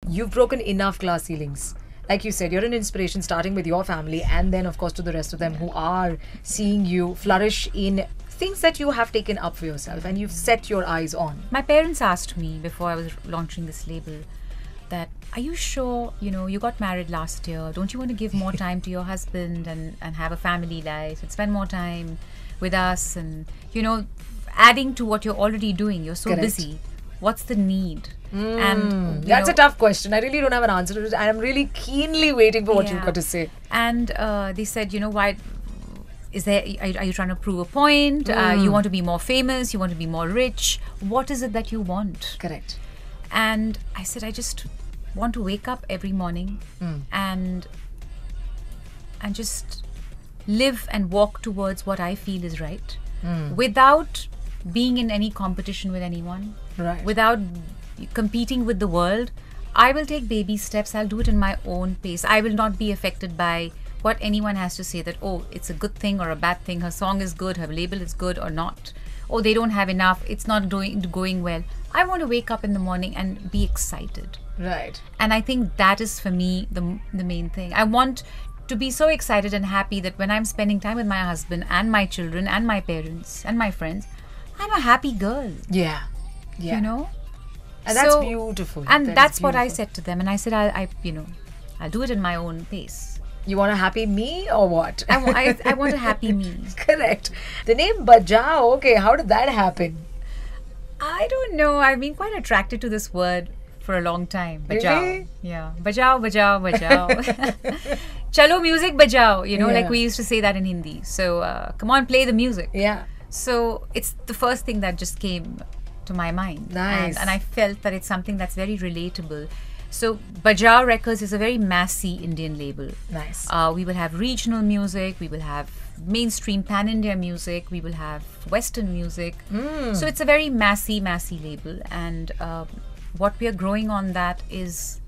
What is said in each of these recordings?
you've broken enough glass ceilings. Like you said, you're an inspiration, starting with your family and then, of course, to the rest of them who are seeing you flourish in things that you have taken up for yourself and you've set your eyes on. My parents asked me before I was launching this label that, are you sure, you got married last year? Don't you want to give more time to your husband and have a family life and spend more time with us and, adding to what you're already doing? You're so Correct. busy. What's the need? And that's a tough question. I really don't have an answer to it. I am really keenly waiting for what you've got to say. And they said, why is there? Are you trying to prove a point? You want to be more famous? You want to be more rich? What is it that you want? Correct. And I said, I just want to wake up every morning and just live and walk towards what I feel is right, without being in any competition with anyone, Right. without competing with the world. I will take baby steps. I'll do it in my own pace. I will not be affected by what anyone has to say that, oh, it's a good thing or a bad thing. Her song is good, her label is good or not. Oh, they don't have enough. It's not going well. I want to wake up in the morning and be excited. Right. And I think that is for me the main thing. I want to be so excited and happy that when I'm spending time with my husband and my children and my parents and my friends, I'm a happy girl. Yeah. You know? And that's beautiful. And that's what I said to them. And I said, I'll do it in my own pace. You want a happy me or what? I want a happy me. Correct. The name Bajao, okay, how did that happen? I don't know. I've been quite attracted to this word for a long time. Bajao. Really? Yeah. Bajao, bajao, bajao. Chalo music bajao. Like we used to say that in Hindi. So come on, play the music. Yeah. So it's the first thing that just came to my mind. Nice. And I felt that it's something that's very relatable. So Bajao Records is a very massy Indian label. Nice. We will have regional music, we will have mainstream pan-India music, we will have Western music. So it's a very massy label, and what we are growing on that is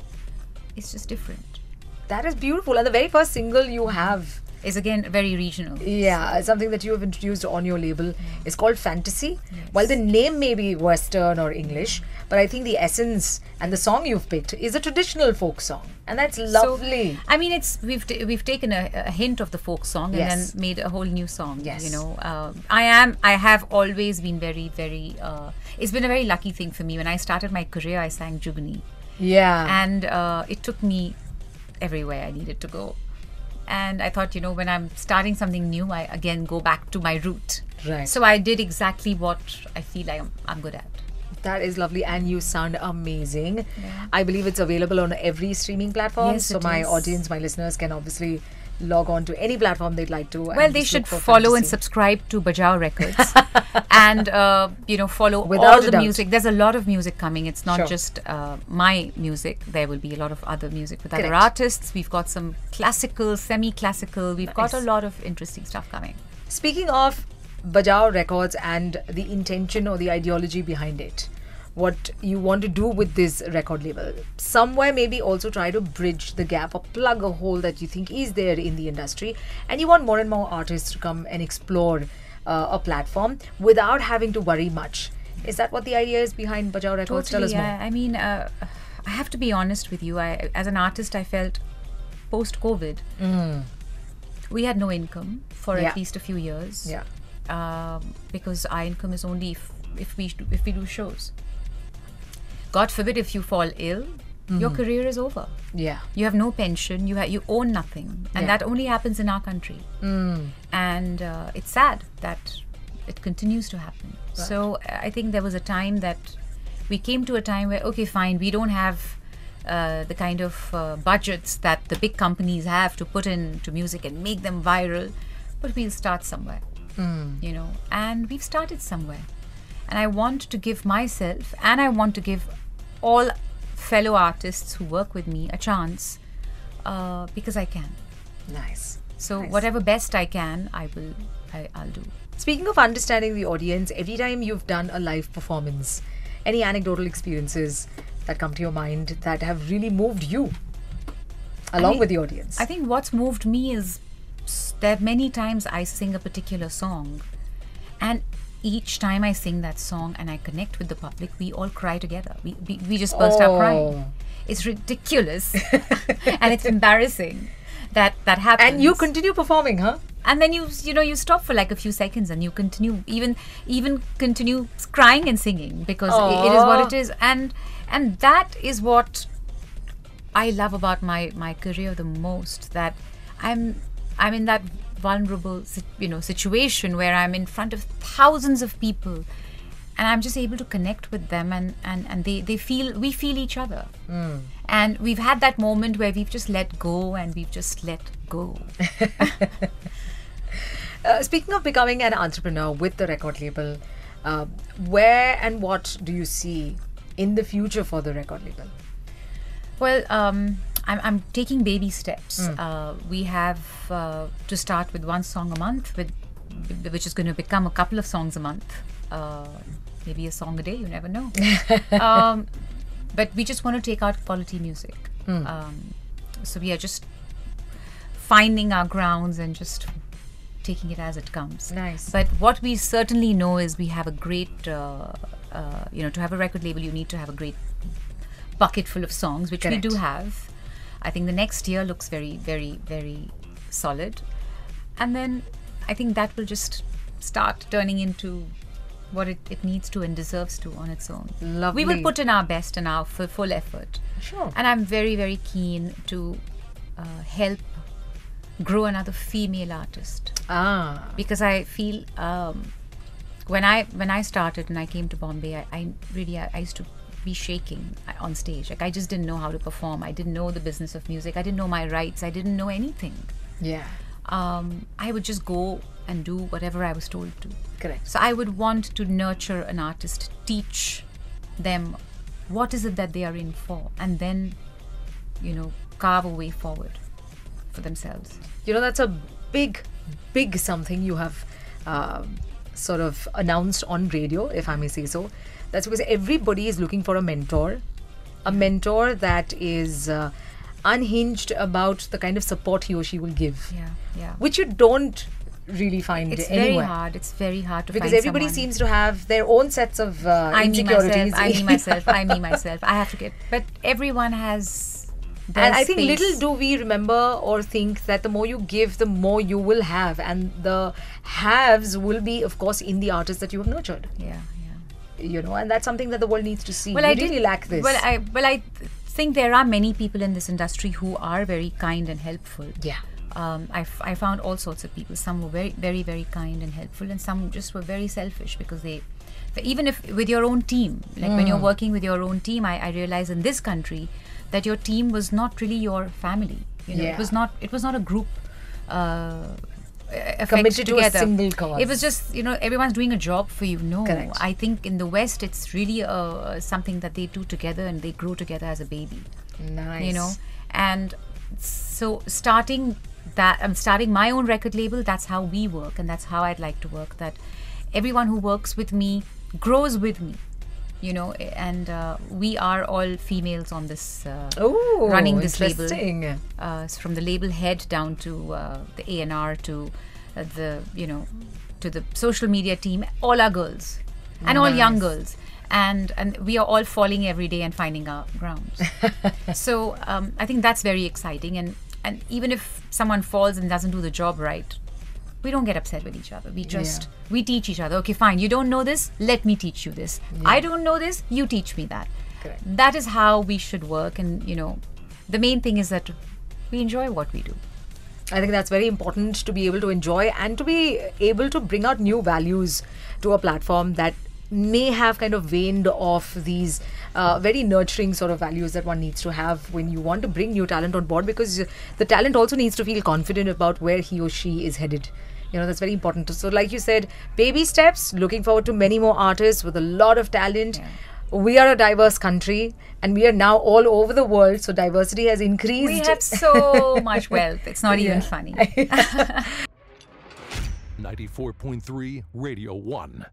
just different. That is beautiful. And the very first single you have Is again very regional. Yeah, something that you have introduced on your label is called Fantasy. While the name may be Western or English, but I think the essence and the song you've picked is a traditional folk song, and that's lovely. So, I mean, we've taken a hint of the folk song and then made a whole new song. Yes. I have always been very it's been a very lucky thing for me. When I started my career, I sang Jugni. Yeah. And it took me everywhere I needed to go. And I thought, when I'm starting something new, I again go back to my root. Right. So I did exactly what I feel like I'm good at. That is lovely, and you sound amazing. Yeah. I believe it's available on every streaming platform. Yes, so it my is. audience, my listeners can obviously log on to any platform they'd like to. Well, they should follow and subscribe to Bajao Records and, follow Without all a the doubt. music. There's a lot of music coming. It's not Sure. just my music. There will be a lot of other music with other Correct. artists. We've got some classical, semi-classical. We've got a Nice. lot of interesting stuff coming. Speaking of Bajao Records and the intention or the ideology behind it, what you want to do with this record label, somewhere maybe also try to bridge the gap or plug a hole that you think is there in the industry, and you want more and more artists to come and explore a platform without having to worry much. Is that what the idea is behind Bajao Records? Tell us more. I mean, I have to be honest with you. As an artist, I felt post-COVID, we had no income for Yeah. at least a few years. Yeah. Because our income is only if we do shows. God forbid if you fall ill, your career is over. Yeah. You have no pension. You own nothing, and Yeah. that only happens in our country. And it's sad that it continues to happen. Right. So I think there was a time that we came to a time where, okay, fine, we don't have the kind of budgets that the big companies have to put into music and make them viral, but we'll start somewhere. And we've started somewhere. And I want to give myself, and I want to give all fellow artists who work with me a chance, because I can. Nice. So Nice. whatever best I can, I'll do. Speaking of understanding the audience, every time you've done a live performance, any anecdotal experiences that come to your mind that have really moved you along with the audience? I think what's moved me is that many times I sing a particular song, and each time I sing that song and I connect with the public, we all cry together. We just burst out crying. It's ridiculous and it's embarrassing that happens. And you continue performing, huh? And then you stop for like a few seconds and you continue even continue crying and singing because it is what it is. And that is what I love about my career the most, that I'm in that vulnerable situation where I'm in front of thousands of people and I'm just able to connect with them and we feel each other. And we've had that moment where we've just let go and we've just let go. Speaking of becoming an entrepreneur with the record label, where and what do you see in the future for the record label? Well, I'm taking baby steps. We have to start with one song a month, which is going to become a couple of songs a month. Maybe a song a day, you never know. But we just want to take out quality music. So we are just finding our grounds and just taking it as it comes. Nice. But what we certainly know is we have a great, to have a record label, you need to have a great bucket full of songs, which Correct. we do have. I think the next year looks very, very, very solid. And then I think that will just start turning into what it needs to and deserves to on its own. Lovely. We will put in our best and our full effort. Sure. And I'm very, very keen to help grow another female artist. Because I feel when I started and I came to Bombay, I used to be shaking on stage. Like I just didn't know how to perform. I didn't know the business of music. I didn't know my rights. I didn't know anything. Yeah. I would just go and do whatever I was told to. Correct. So I would want to nurture an artist, teach them what is it that they are in for, and then, carve a way forward for themselves. That's a big something you have sort of announced on radio, if I may say so. That's because everybody is looking for a mentor that is unhinged about the kind of support he or she will give. Yeah. Which you don't really find It's anywhere. very hard. It's very hard to Because find everybody someone. seems to have their own sets of insecurities. I me myself. I have to get. But everyone has their And I think space. little do we remember or think that the more you give, the more you will have. And the haves will be, of course, in the artists that you have nurtured. Yeah. And that's something that the world needs to see. Well, we I really lack this. Well, I think there are many people in this industry who are very kind and helpful. Yeah. I found all sorts of people. Some were very, very, very kind and helpful, and some just were very selfish because they even if with your own team, like when you're working with your own team, I realized in this country that your team was not really your family. Yeah. It was not a group. Committed to a together. single cause. It was just everyone's doing a job for you. No, Correct. I think in the West it's really something that they do together and they grow together as a baby. Nice. And so starting my own record label, that's how we work, and that's how I'd like to work. That everyone who works with me grows with me, and we are all females on this running this label. Interesting. From the label head down to the A&R to the to the social media team, all are girls and all young girls. And we are all falling every day and finding our grounds. So I think that's very exciting. And even if someone falls and doesn't do the job right, we don't get upset with each other. We teach each other. Okay, fine. You don't know this. Let me teach you this. I don't know this. You teach me that. Correct. That is how we should work. And the main thing is that we enjoy what we do. I think that's very important, to be able to enjoy and to be able to bring out new values to a platform that may have kind of waned off these very nurturing sort of values that one needs to have when you want to bring new talent on board, because the talent also needs to feel confident about where he or she is headed. That's very important. So like you said, baby steps, looking forward to many more artists with a lot of talent. Yeah. We are a diverse country and we are now all over the world, so diversity has increased. We have so much wealth. It's not even funny. 94.3 Radio 1.